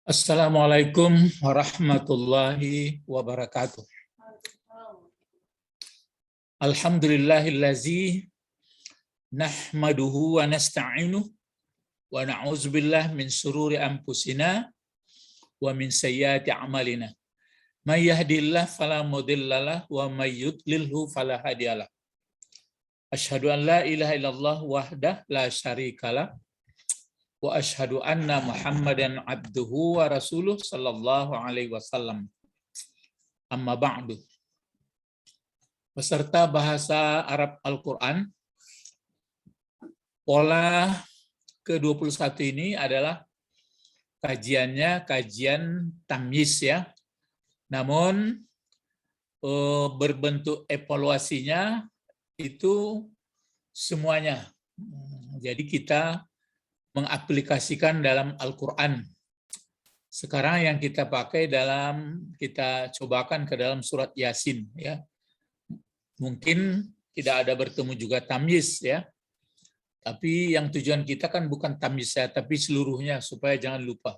Assalamualaikum warahmatullahi wabarakatuh. Alhamdulillahillazi nahmaduhu wa nasta'inuh wa na'udzubillah min sururi anfusina wa min sayyiati a'malina. May yahdihillahu fala mudhillalah wa may yudlilhu fala hadiyalah. Asyhadu an la ilaha illallah wahdah la syarikalah wa asyhadu anna Muhammadan abduhu wa rasuluh sallallahu alaihi wasallam. Amma ba'du. Peserta bahasa Arab Al-Qur'an, pola ke-21 ini adalah kajian tamyiz ya. Namun berbentuk evaluasinya itu semuanya. Jadi kita mengaplikasikan dalam Al-Quran. Sekarang yang kita pakai kita cobakan ke dalam surat Yasin. Ya. Mungkin tidak ada bertemu juga tamyiz ya. Tapi yang tujuan kita kan bukan tamyiz ya, tapi seluruhnya supaya jangan lupa.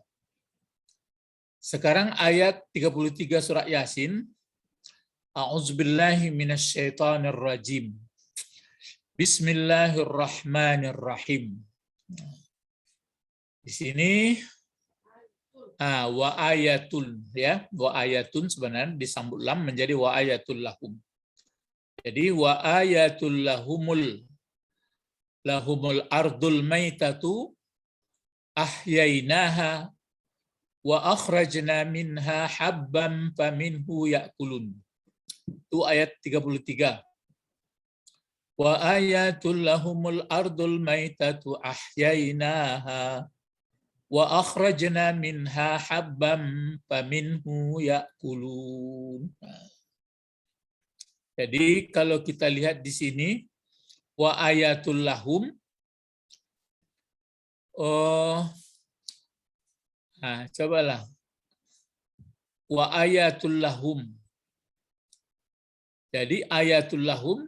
Sekarang ayat 33 surat Yasin. A'udzubillahi minasyaitonirrajim. Bismillahirrahmanirrahim. Di sini wa ayatul ya, wa ayatun sebenarnya disambut lam menjadi wa ayatul lahum. Jadi wa ayatul lahumul ardul maitatu ahyainaha wa akhrajna minha habban faminhu ya'kulun. Itu ayat 33. Wa ayatul lahumul ardul maitatu ahyainaha wa akhrajna minha habban faminhu ya'kulun. Jadi kalau kita lihat di sini wa ayatul lahum cobalah wa ayatul lahum. Jadi ayatul lahum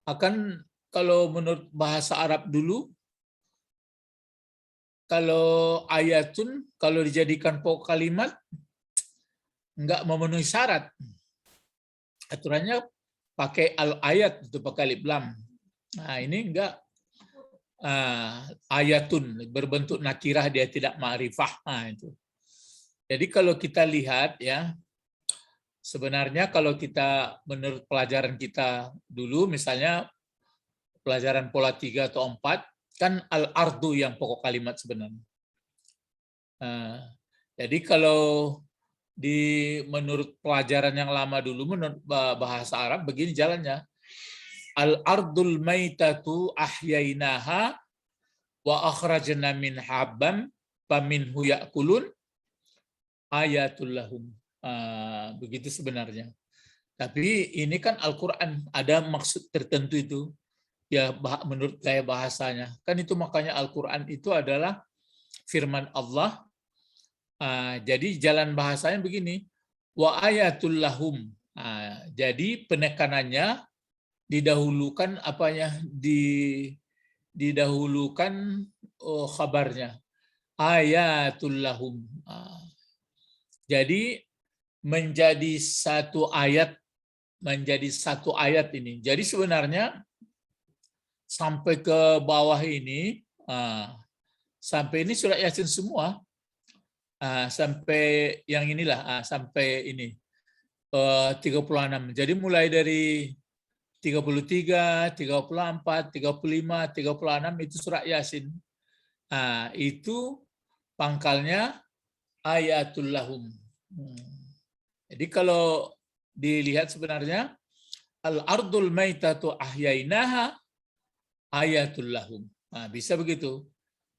akan kalau menurut bahasa Arab dulu, kalau ayatun, kalau dijadikan pokok kalimat, enggak memenuhi syarat. Aturannya pakai al-ayat, itu pakai alif lam. Nah ini enggak ayatun, berbentuk nakirah, dia tidak ma'rifah. Nah, itu. Jadi kalau kita lihat ya, sebenarnya kalau kita menurut pelajaran kita dulu, misalnya pelajaran pola 3 atau 4, kan al-ardu yang pokok kalimat sebenarnya. Jadi kalau menurut pelajaran yang lama dulu, menurut bahasa Arab, begini jalannya. Al-ardul maitatu ahyainaha wa akhrajna min habban faminhu ya'kulun ayatul lahum. Begitu sebenarnya. Tapi ini kan Al-Quran, ada maksud tertentu itu. Ya menurut gaya bahasanya. Kan itu makanya Al-Quran itu adalah firman Allah. Jadi jalan bahasanya begini. Wa ayatul lahum. Jadi penekanannya didahulukan apanya? Didahulukan khabarnya. Ayatul lahum. Jadi menjadi satu ayat ini. Jadi sebenarnya sampai ke bawah ini, sampai ini surat Yasin semua, sampai yang inilah, sampai ini 36. Jadi mulai dari 33, 34, 35, 36 itu surat Yasin. Itu pangkalnya ayatul lahum. Jadi kalau dilihat sebenarnya al-ardul maitatu ahyainaha ayatul lahum. Bisa begitu.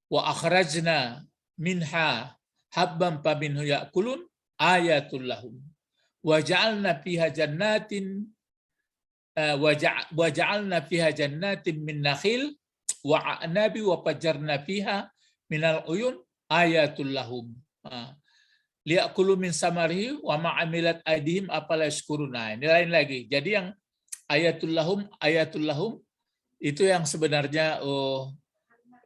Wa akhrajna minha habban faminhu ya'kulun ayatul lahum. Wa ja'alna fiha jannatin min nakhil wa a'nabi wa fajarna fiha minal uyun ayatul lahum. Li'akulu min samarihi wa ma'amilat aydihim apala yashkuruna. Ini lain lagi. Jadi yang ayatul lahum itu yang sebenarnya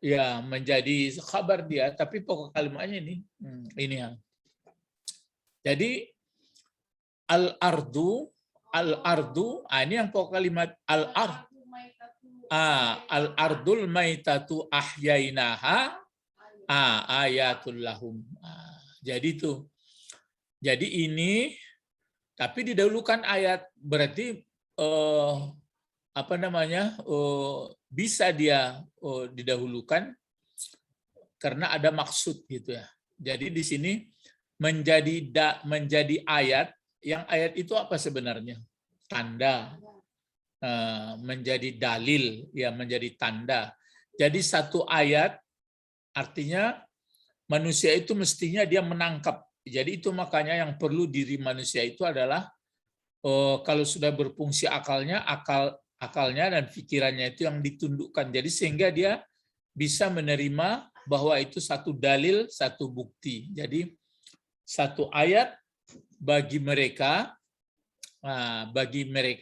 ya menjadi khabar dia, tapi pokok kalimatnya ini ya. Jadi al-ardu, ini yang pokok kalimat al-ardul maitatu ahyainaha ayatul lahum. Jadi itu. Jadi ini tapi didahulukan ayat, berarti bisa dia didahulukan karena ada maksud gitu ya. Jadi di sini menjadi ayat, yang ayat itu apa sebenarnya? Tanda. Menjadi dalil, ya menjadi tanda. Jadi satu ayat artinya manusia itu mestinya dia menangkap. Jadi itu makanya yang perlu diri manusia itu adalah kalau sudah berfungsi akalnya dan pikirannya itu yang ditundukkan. Jadi sehingga dia bisa menerima bahwa itu satu dalil, satu bukti. Jadi satu ayat bagi mereka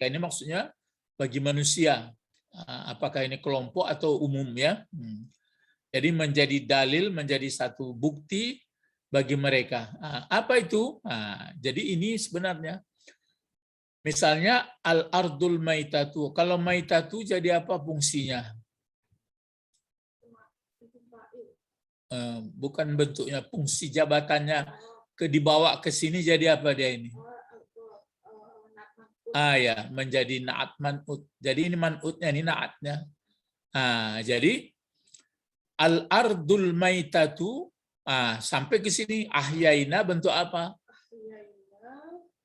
ini maksudnya bagi manusia. Apakah ini kelompok atau umum ya? Jadi menjadi dalil, menjadi satu bukti bagi mereka. Apa itu? Jadi ini sebenarnya, misalnya al-ardul maitatu. Kalau maitatu jadi apa fungsinya? Bukan bentuknya, fungsi jabatannya dibawa ke sini jadi apa dia ini? Ya, menjadi naat man'ut. Jadi ini man'utnya, ini naatnya. Jadi al-ardul maitatu, sampai ke sini ahyaina bentuk apa?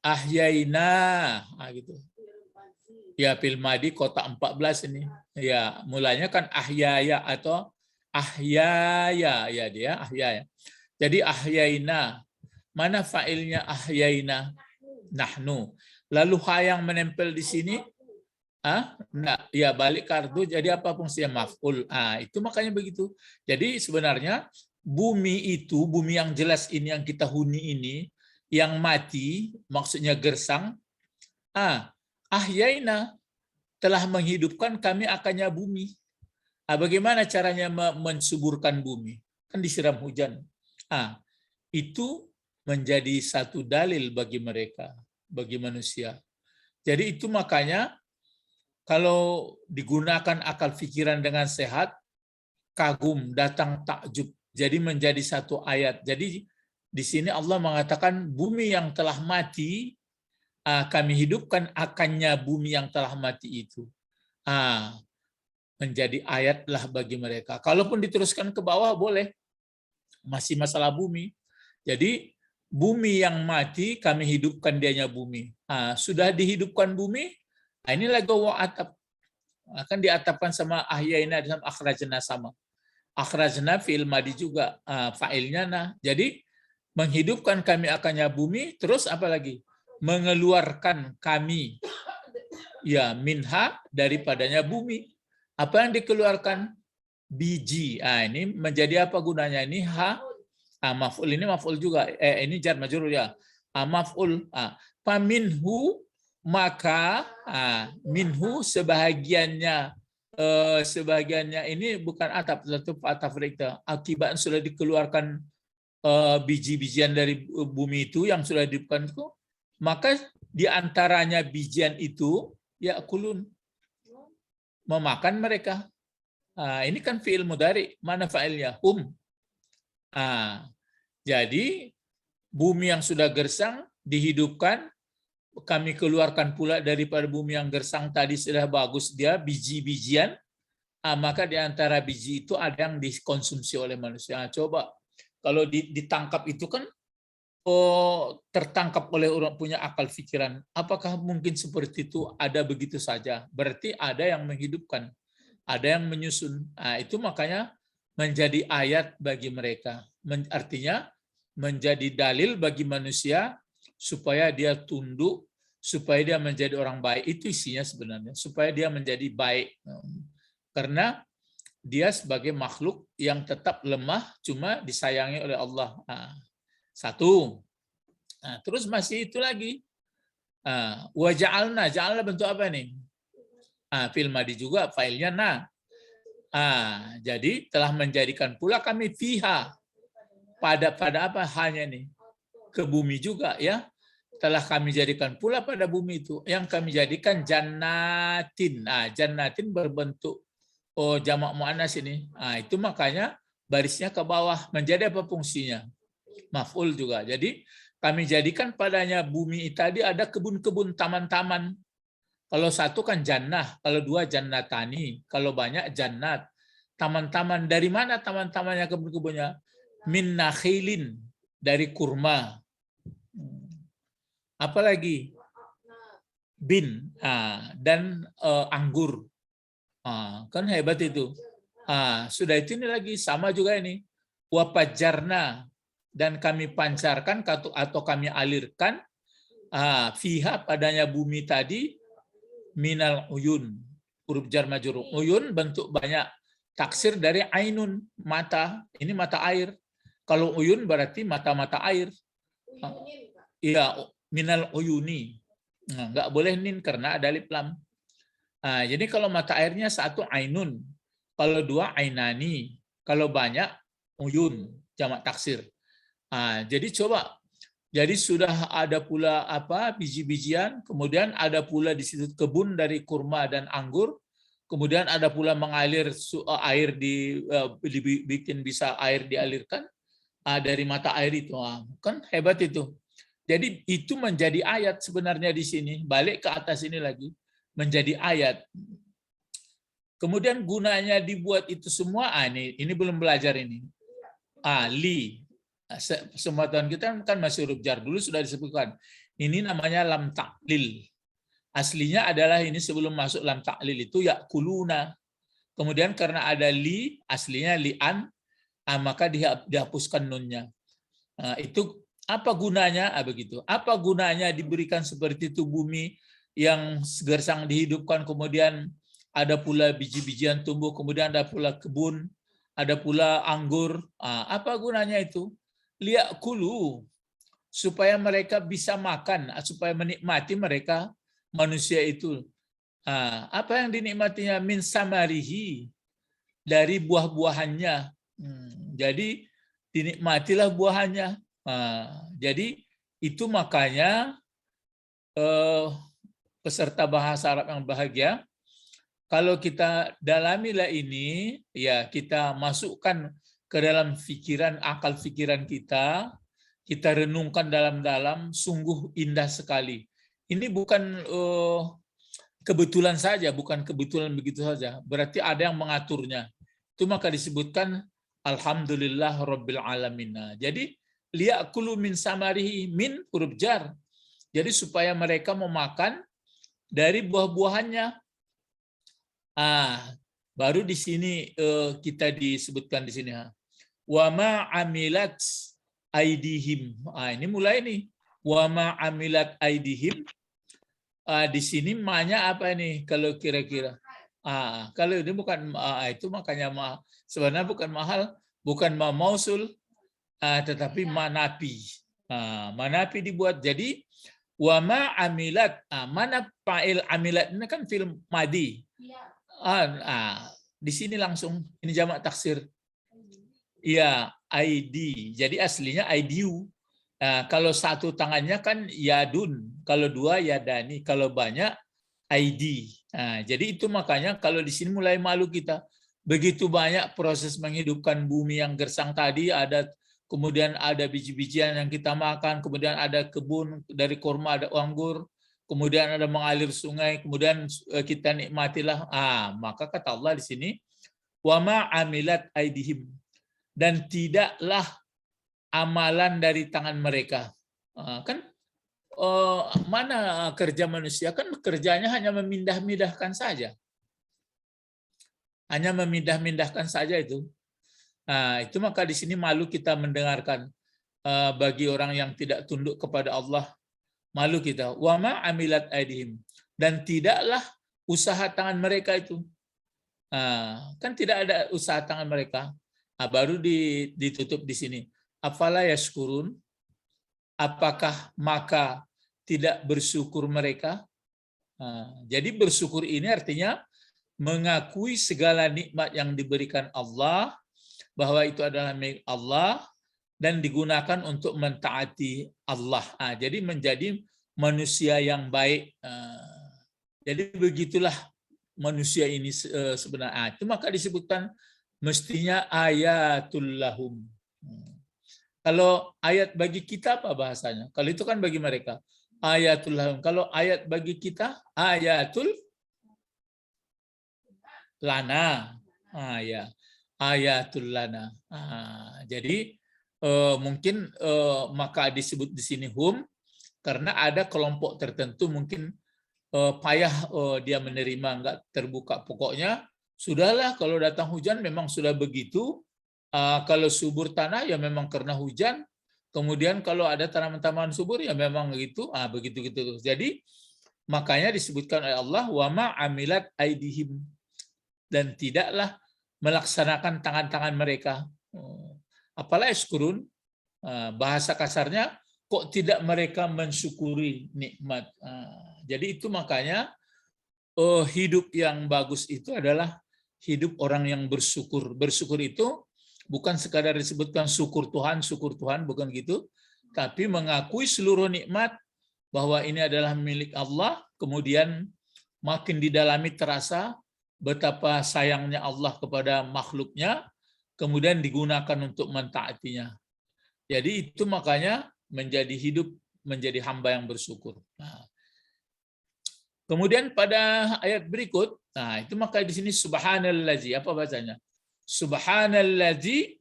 Ahyaina, gitu. Ya, fil madi kotak 14 ini. Ya, mulanya kan ahyaya atau ahyaya, ya dia ahyaya. Jadi ahyaina. Mana fa'ilnya ahyaina? Nahnu. Lalu ha yang menempel di sini, ya balik kardu, jadi apa fungsinya? Maf'ul. Itu makanya begitu. Jadi sebenarnya bumi itu, bumi yang jelas ini yang kita huni ini, yang mati, maksudnya gersang, ahyaina, telah menghidupkan kami akannya bumi. Bagaimana caranya mensuburkan bumi? Kan disiram hujan. Itu menjadi satu dalil bagi mereka, bagi manusia. Jadi itu makanya kalau digunakan akal pikiran dengan sehat, kagum, datang takjub. Jadi menjadi satu ayat. Jadi di sini Allah mengatakan bumi yang telah mati, kami hidupkan akannya bumi yang telah mati itu. Menjadi ayatlah bagi mereka. Kalaupun diteruskan ke bawah boleh. Masih masalah bumi. Jadi bumi yang mati kami hidupkan dianya bumi. Sudah dihidupkan bumi, ini lagi atap. Akan diatapkan sama ahyaina dan akhrajna sama. Akhrajna fi'il madi juga, fa'ilnya nah. Jadi menghidupkan kami akannya bumi, terus apa lagi? Mengeluarkan kami ya minha daripadanya bumi. Apa yang dikeluarkan? Biji. Ini menjadi apa gunanya? Ini maf'ul, ini maf'ul juga. Ini jar majrur ya. Maf'ul. Paminhu, maka minhu sebahagiannya ini bukan atap, tetap atap rekta. Akibat sudah dikeluarkan biji-bijian dari bumi itu yang sudah diberikan itu, maka diantaranya bijian itu ya kulun, memakan mereka. Ini kan fi'il mudhari, mana fa'ilnya? Jadi bumi yang sudah gersang dihidupkan, kami keluarkan pula daripada bumi yang gersang tadi sudah bagus dia biji-bijian, maka di antara biji itu ada yang dikonsumsi oleh manusia. Coba kalau ditangkap itu kan tertangkap oleh orang punya akal pikiran. Apakah mungkin seperti itu? Ada begitu saja. Berarti ada yang menghidupkan, ada yang menyusun. Itu makanya menjadi ayat bagi mereka. Artinya menjadi dalil bagi manusia supaya dia tunduk, supaya dia menjadi orang baik. Itu isinya sebenarnya. Supaya dia menjadi baik. Karena dia sebagai makhluk yang tetap lemah, cuma disayangi oleh Allah. Satu. Terus masih itu lagi. Wa ja'alna. Ja'alna bentuk apa nih? Fil madi juga, failnya na. Jadi telah menjadikan pula kami fiha pada apa hanya nih ke bumi juga ya. Telah kami jadikan pula pada bumi itu yang kami jadikan jannatin. Jannatin berbentuk jamak muannas ini. Itu makanya barisnya ke bawah menjadi apa fungsinya? Maf'ul juga. Jadi kami jadikan padanya bumi tadi ada kebun-kebun, taman-taman. Kalau satu kan jannah, kalau dua jannatani, kalau banyak jannat. Taman-taman dari mana taman-tamannya kebun-kebunnya? Min nakhilin, dari kurma. Apalagi bin dan anggur. Kan hebat itu. Sudah itu ini lagi sama juga ini. Wapajarna, dan kami pancarkan atau kami alirkan fiha padanya bumi tadi minal uyun, huruf jar majrur. Uyun bentuk banyak, taksir dari ainun, mata. Ini mata air. Kalau uyun berarti mata-mata air. Iya, minal uyuni. Nggak boleh nin karena ada alif lam. Jadi kalau mata airnya satu ainun, kalau dua ainani, kalau banyak uyun, jamak taksir. Jadi coba, jadi sudah ada pula biji-bijian, kemudian ada pula di situ kebun dari kurma dan anggur, kemudian ada pula mengalir air dibikin bisa air dialirkan dari mata air itu. Kan hebat itu. Jadi itu menjadi ayat sebenarnya di sini. Balik ke atas ini lagi, menjadi ayat. Kemudian gunanya dibuat itu semua, ini belum belajar ini. Li. Semua tahun kita kan masih huruf jar, dulu sudah disebutkan. Ini namanya lam ta'lil. Aslinya adalah ini sebelum masuk lam ta'lil itu yakuluna. Kemudian karena ada li, aslinya li'an, maka dihapuskan nunnya. Itu apa gunanya? Begitu. Apa gunanya diberikan seperti itu bumi yang gersang dihidupkan, kemudian ada pula biji-bijian tumbuh, kemudian ada pula kebun, ada pula anggur. Apa gunanya itu? Liya'kulu, supaya mereka bisa makan, supaya menikmati mereka manusia itu. Apa yang dinikmatinya? Min samarihi, dari buah-buahannya. Jadi dinikmatilah buahannya. Jadi itu makanya peserta bahasa Arab yang bahagia, kalau kita dalamilah ini, ya kita masukkan ke dalam pikiran, akal pikiran kita renungkan dalam-dalam, sungguh indah sekali. Ini bukan kebetulan saja, bukan kebetulan begitu saja. Berarti ada yang mengaturnya. Itu maka disebutkan Alhamdulillah Rabbil Alamin. Jadi liya'kulu min samarihi, min huruf jar. Jadi supaya mereka memakan dari buah-buahannya. Baru di sini kita disebutkan di sini. Wa ma amilat aidihim. Ini mulai nih. Wa ma amilat aidihim. Di sini ma-nya apa ini kalau kira-kira? Kalau ini bukan itu makanya sebenarnya bukan mahal, bukan ma mausul, tetapi manapi. Manapi dibuat jadi wa ma amilat. Mana fa'il amilat ini kan film madi. Di sini langsung ini jamak taksir. Iya, ID. Jadi aslinya IDU. Kalau satu tangannya kan yadun, kalau dua yadani, kalau banyak ID. Jadi itu makanya kalau di sini mulai malu kita. Begitu banyak proses menghidupkan bumi yang gersang tadi, kemudian ada biji-bijian yang kita makan, kemudian ada kebun dari kurma, ada anggur, kemudian ada mengalir sungai, kemudian kita nikmatilah. Maka kata Allah di sini, wa ma amilat aidihim, dan tidaklah amalan dari tangan mereka. Kan mana kerja manusia? Kan kerjanya hanya memindah-mindahkan saja. Hanya memindah-mindahkan saja itu. Itu maka di sini malu kita mendengarkan bagi orang yang tidak tunduk kepada Allah. Malu kita. Wa ma amilat aidihim, dan tidaklah usaha tangan mereka itu. Kan tidak ada usaha tangan mereka. Baru ditutup di sini. Afala yashkurun, apakah maka tidak bersyukur mereka? Jadi bersyukur ini artinya mengakui segala nikmat yang diberikan Allah, bahwa itu adalah milik Allah, dan digunakan untuk mentaati Allah. Jadi menjadi manusia yang baik. Jadi begitulah manusia ini sebenarnya. Itu maka disebutkan mestinya ayatul lahum. Kalau ayat bagi kita apa bahasanya? Kalau itu kan bagi mereka. Ayatul lahum. Kalau ayat bagi kita, ayatul lana. Ya. Ayatul lana. Jadi mungkin maka disebut di sini hum karena ada kelompok tertentu mungkin payah dia menerima, enggak terbuka. Pokoknya sudahlah, kalau datang hujan memang sudah begitu. Kalau subur tanah ya memang karena hujan. Kemudian kalau ada tanaman-tanaman subur ya memang gitu. Begitu-gitu. Jadi makanya disebutkan oleh Allah wa ma amilat aidihim, dan tidaklah melaksanakan tangan-tangan mereka. Apalah yaskurun, bahasa kasarnya, kok tidak mereka mensyukuri nikmat. Jadi itu makanya hidup yang bagus itu adalah hidup orang yang bersyukur. Bersyukur itu bukan sekadar disebutkan syukur Tuhan, bukan gitu, tapi mengakui seluruh nikmat bahwa ini adalah milik Allah, kemudian makin didalami terasa betapa sayangnya Allah kepada makhluknya, kemudian digunakan untuk mentaatinya. Jadi itu makanya menjadi hidup, menjadi hamba yang bersyukur. Kemudian pada ayat berikut, itu maka di sini subhanallazi, apa bacanya? Subhanallazi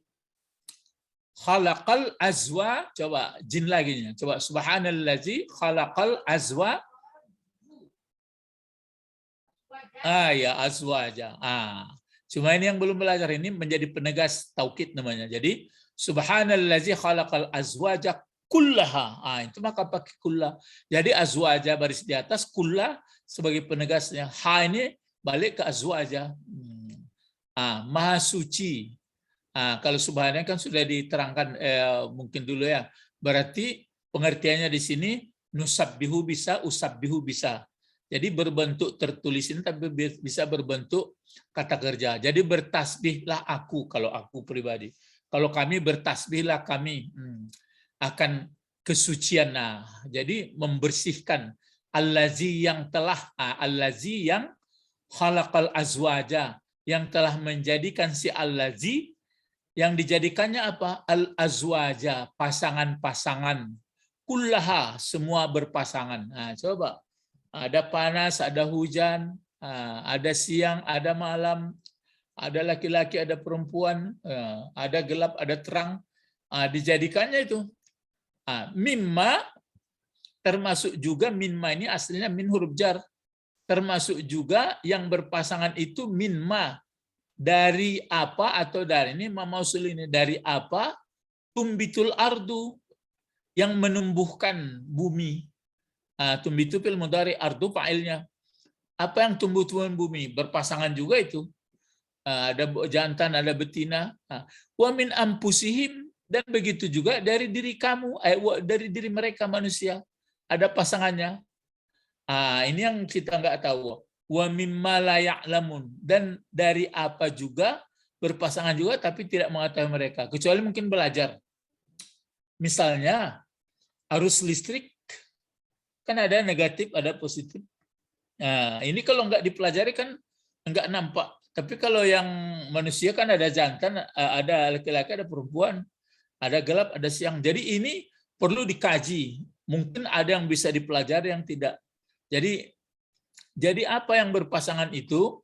khalaqal azwa, coba jin lagi nya. Coba subhanallazi khalaqal azwa. Ya azwaja. Cuma ini yang belum belajar, ini menjadi penegas taukid namanya. Jadi subhanallazi khalaqal azwaja kullaha. Itu maka pakai kullah. Jadi azwaja baris di atas, kullah sebagai penegasnya. Ini balik ke azwaja. Maha suci. Kalau subhanallah kan sudah diterangkan mungkin dulu ya. Berarti pengertiannya di sini nusabbihu bisa, usabbihu bisa. Jadi berbentuk tertulis ini tapi bisa berbentuk kata kerja. Jadi bertasbihlah aku, kalau aku pribadi. Kalau kami bertasbihlah kami akan kesucian. Jadi membersihkan allazi yang telah allazi yang khalaqal azwaja, yang telah menjadikan si allazi, yang dijadikannya apa? Al azwaja, pasangan-pasangan. Kullaha, semua berpasangan. Coba. Ada panas, ada hujan, ada siang, ada malam, ada laki-laki, ada perempuan, ada gelap, ada terang. Dijadikannya itu. Mimma, termasuk juga minma ini aslinya min huruf jar. Termasuk juga yang berpasangan itu minma. Dari apa atau dari, ini mausul ini, dari apa? Tumbitul ardu, yang menumbuhkan bumi. Tumbitu fil mudhari, ardu fa'ilnya. Apa yang tumbuh bumi? Berpasangan juga itu. Ada jantan, ada betina. Wa min ampusihim, dan begitu juga dari diri kamu, dari diri mereka manusia. Ada pasangannya. Ini yang kita nggak tahu. Wa mimma la ya'lamun, dan dari apa juga berpasangan juga tapi tidak mengetahui mereka, kecuali mungkin belajar. Misalnya arus listrik kan ada negatif, ada positif. Ini kalau nggak dipelajari kan nggak nampak. Tapi kalau yang manusia kan ada jantan, ada laki-laki, ada perempuan, ada gelap, ada siang. Jadi ini perlu dikaji. Mungkin ada yang bisa dipelajari, yang tidak. Jadi apa yang berpasangan itu?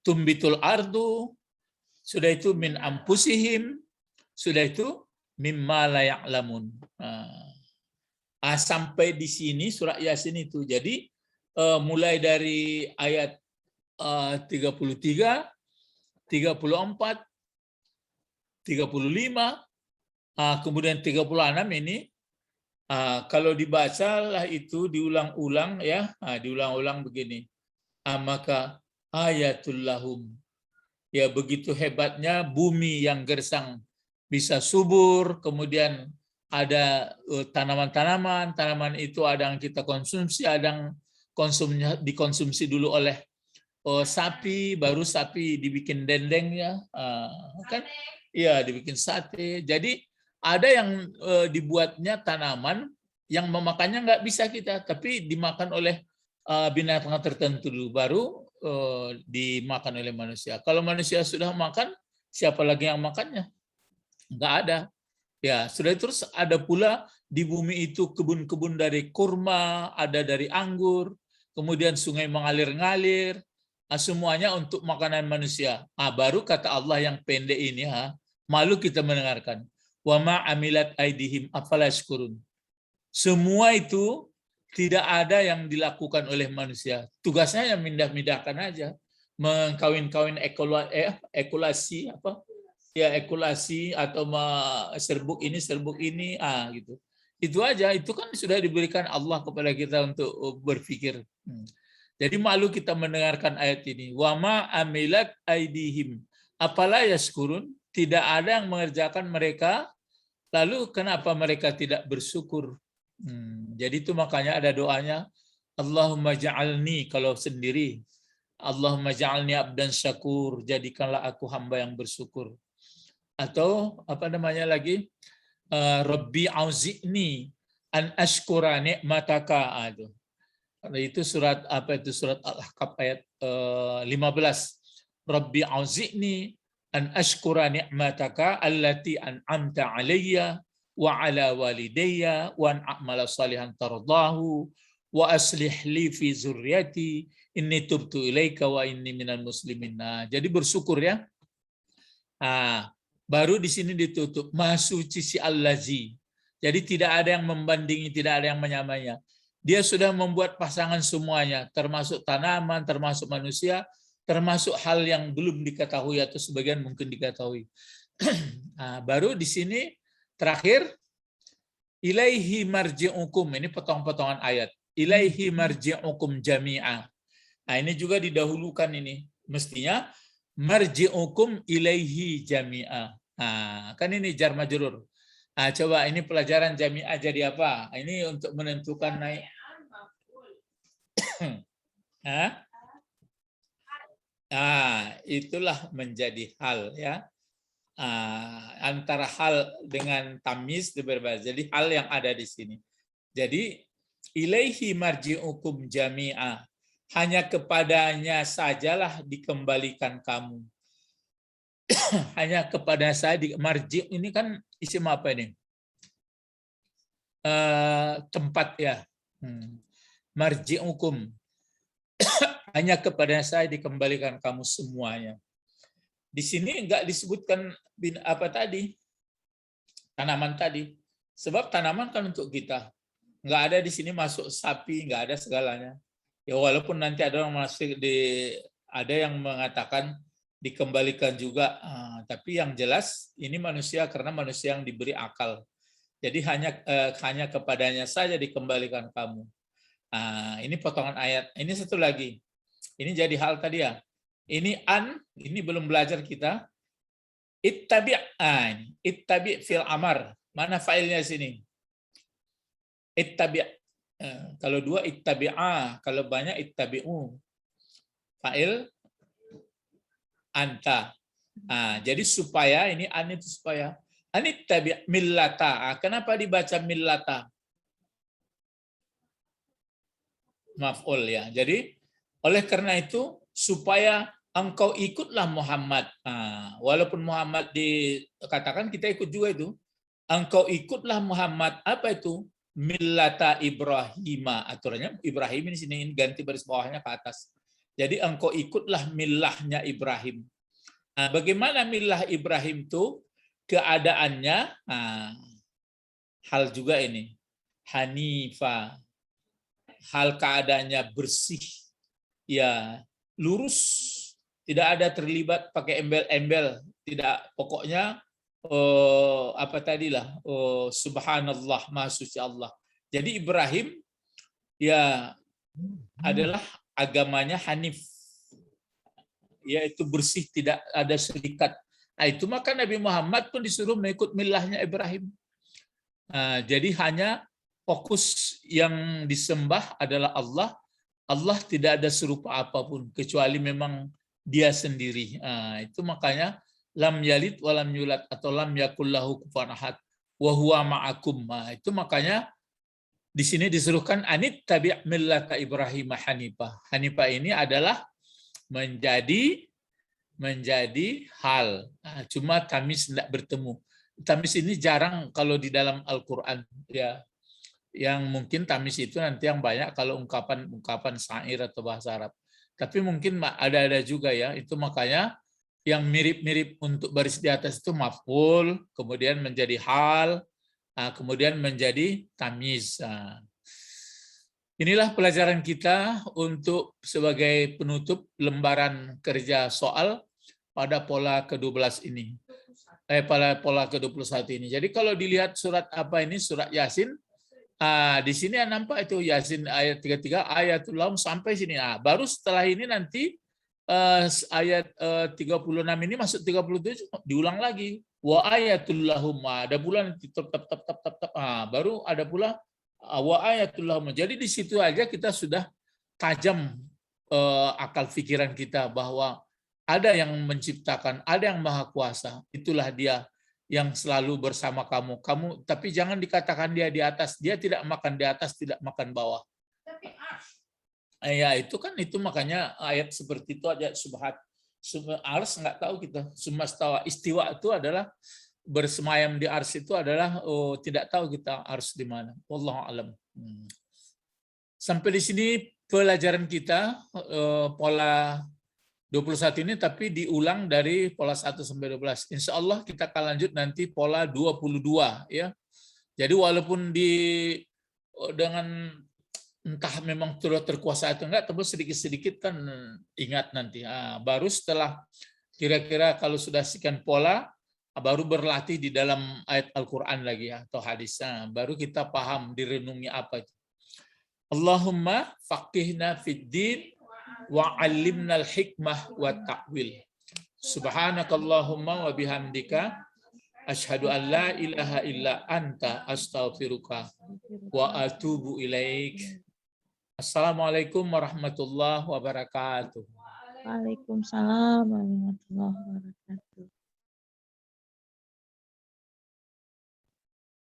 Tumbitul ardu, sudah itu min ampusihim, sudah itu mimma la ya'lamun. Sampai di sini surat Yasin itu. Jadi mulai dari ayat 33, 34, 35, kemudian 36 ini kalau dibacalah itu diulang-ulang ya, diulang-ulang begini. Maka ayatul lahum. Ya begitu hebatnya bumi yang gersang bisa subur, kemudian ada tanaman-tanaman, tanaman itu ada yang kita konsumsi, ada yang dikonsumsi dulu oleh sapi, baru sapi dibikin dendengnya, kan? Iya, dibikin sate. Jadi ada yang dibuatnya tanaman yang memakannya nggak bisa kita, tapi dimakan oleh binatang tertentu dulu, baru dimakan oleh manusia. Kalau manusia sudah makan, siapa lagi yang makannya? Nggak ada. Ya, sudah. Terus ada pula di bumi itu kebun-kebun dari kurma, ada dari anggur, kemudian sungai mengalir-ngalir, semuanya untuk makanan manusia. Baru kata Allah yang pendek ini, malu kita mendengarkan. Wa ma amilat aidihim afala yashkurun. Semua itu tidak ada yang dilakukan oleh manusia. Tugasnya yang mindah-mindahkan aja, mengkawin-kawin ekulasi apa? Ya, ekulasi atau serbuk ini gitu. Itu aja, itu kan sudah diberikan Allah kepada kita untuk berpikir. Jadi malu kita mendengarkan ayat ini. Wa ma amilat aidihim apala yaskurun, tidak ada yang mengerjakan mereka, lalu kenapa mereka tidak bersyukur? Jadi itu makanya ada doanya, Allahumma ja'alni, kalau sendiri, Allahumma ja'alni abdan syakur, jadikanlah aku hamba yang bersyukur. Atau apa namanya lagi, Rabbi auzi'ni an ashkura ni'mataka. Itu surat apa itu, surat Al-Ahqaf ayat 15. Rabbi auzi'ni an ashkura ni'mataka allati an'amta alayya wa ala walidayya wa an a'mala salihan tardahu wa aslih li fi zurriyati inni tubtu ilaika wa inni minal muslimin. Jadi bersyukur ya. Baru di sini ditutup Maha Suci si Allazi. Jadi tidak ada yang membandingi, tidak ada yang menyamanya. Dia sudah membuat pasangan semuanya, termasuk tanaman, termasuk manusia, termasuk hal yang belum diketahui atau sebagian mungkin diketahui. Baru di sini terakhir, ilaihi marji'ukum, ini potong-potongan ayat. Ilaihi marji'ukum jami'a. Ini juga didahulukan ini. Mestinya marji'ukum ilaihi jami'a. Kan ini jar majrur. Coba ini pelajaran jami'ah jadi apa? Ini untuk menentukan naik. Itulah menjadi hal ya. Antara hal dengan tamyiz itu berbeda. Jadi hal yang ada di sini. Jadi ilaihi marji'ukum jami'a. Hanya kepadanya sajalah dikembalikan kamu. Hanya kepada saya marji ini kan isim apa ini? Tempat ya. Marji hukum. Hanya kepada saya dikembalikan kamu semuanya. Di sini enggak disebutkan apa tadi? Tanaman tadi. Sebab tanaman kan untuk kita. Enggak ada di sini masuk sapi, enggak ada segalanya. Ya walaupun nanti ada yang ada yang mengatakan dikembalikan juga, tapi yang jelas ini manusia karena manusia yang diberi akal. Jadi hanya kepadanya saja dikembalikan kamu. Ini potongan ayat. Ini satu lagi. Ini jadi hal tadi ya. Ini ini belum belajar kita. Ittabi'. Ittabi' fil amar. Mana failnya sini? Ittabi'. Kalau dua ittabi'a, kalau banyak ittabi'u. Fa'il anta. Jadi supaya ini itu supaya anittabi millata. Kenapa dibaca millata? Maf'ul ya. Jadi oleh karena itu supaya engkau ikutlah Muhammad. Walaupun Muhammad dikatakan kita ikut juga itu. Engkau ikutlah Muhammad. Apa itu? Millata Ibrahim. Aturannya Ibrahim ini sini ganti baris bawahnya ke atas. Jadi engkau ikutlah millahnya Ibrahim. Bagaimana millah Ibrahim itu keadaannya? Hal juga ini. Hanifa. Hal keadaannya bersih. Ya, lurus. Tidak ada terlibat pakai embel-embel. Tidak, pokoknya apa tadilah? Subhanallah, Maha Suci Allah. Jadi Ibrahim ya adalah agamanya Hanif, yaitu bersih, tidak ada serikat. Itu maka Nabi Muhammad pun disuruh mengikut milahnya Ibrahim. Jadi hanya fokus yang disembah adalah Allah, Allah tidak ada serupa apapun kecuali memang dia sendiri. Nah, itu makanya lam yalid walam yulad atau lam yakul lahu kufuwan ahad wa huwa ma'akum. Nah, itu makanya di sini disuruhkan anit tabi' millata Ibrahim hanifah. Hanifah ini adalah menjadi hal. Nah, cuma tamis tidak bertemu. Tamis ini jarang kalau di dalam Al-Qur'an ya. Yang mungkin tamis itu nanti yang banyak kalau ungkapan syair atau bahasa Arab. Tapi mungkin ada juga ya. Itu makanya yang mirip-mirip untuk baris di atas itu maf'ul, kemudian menjadi hal, kemudian menjadi tamiz. Inilah pelajaran kita untuk sebagai penutup lembaran kerja soal pada pola ke-12 ini. Pada pola ke-21 ini. Jadi kalau dilihat surat apa ini, surat Yasin, di sini nampak itu Yasin ayat 33, ayatul lahum sampai sini. Baru setelah ini nanti ayat 36 ini masuk 37 diulang lagi. Wa ayatul lahum, ada pula nanti baru ada pula wa ayatul lahum. Jadi di situ aja kita sudah tajam akal pikiran kita bahwa ada yang menciptakan, ada yang maha kuasa. Itulah dia yang selalu bersama kamu. Tapi jangan dikatakan dia di atas. Dia tidak makan di atas, tidak makan bawah. Ya itu kan itu makanya ayat seperti itu aja subhat. Ars nggak tahu kita. Sumastawa istiwa itu adalah bersemayam di ars itu adalah tidak tahu kita ars di mana. Wallahu alam. Sampai di sini pelajaran kita pola 21 ini tapi diulang dari pola 1 sampai 12. Insya Allah kita akan lanjut nanti pola 22 ya. Jadi walaupun dengan entah memang terkuasa atau enggak, tapi sedikit-sedikit kan ingat nanti. Baru setelah kira-kira kalau sudah sekian pola, baru berlatih di dalam ayat Al-Quran lagi ya, atau hadis. Baru kita paham direnungi apa itu. Allahumma faqihna fid din wa 'allimnal hikmah wa ta'wil. Subhanakallahumma wa bihamdika asyhadu an la ilaha illa anta astaghfiruka wa atubu ilaik. Assalamualaikum warahmatullahi wabarakatuh. Waalaikumsalam warahmatullahi wabarakatuh.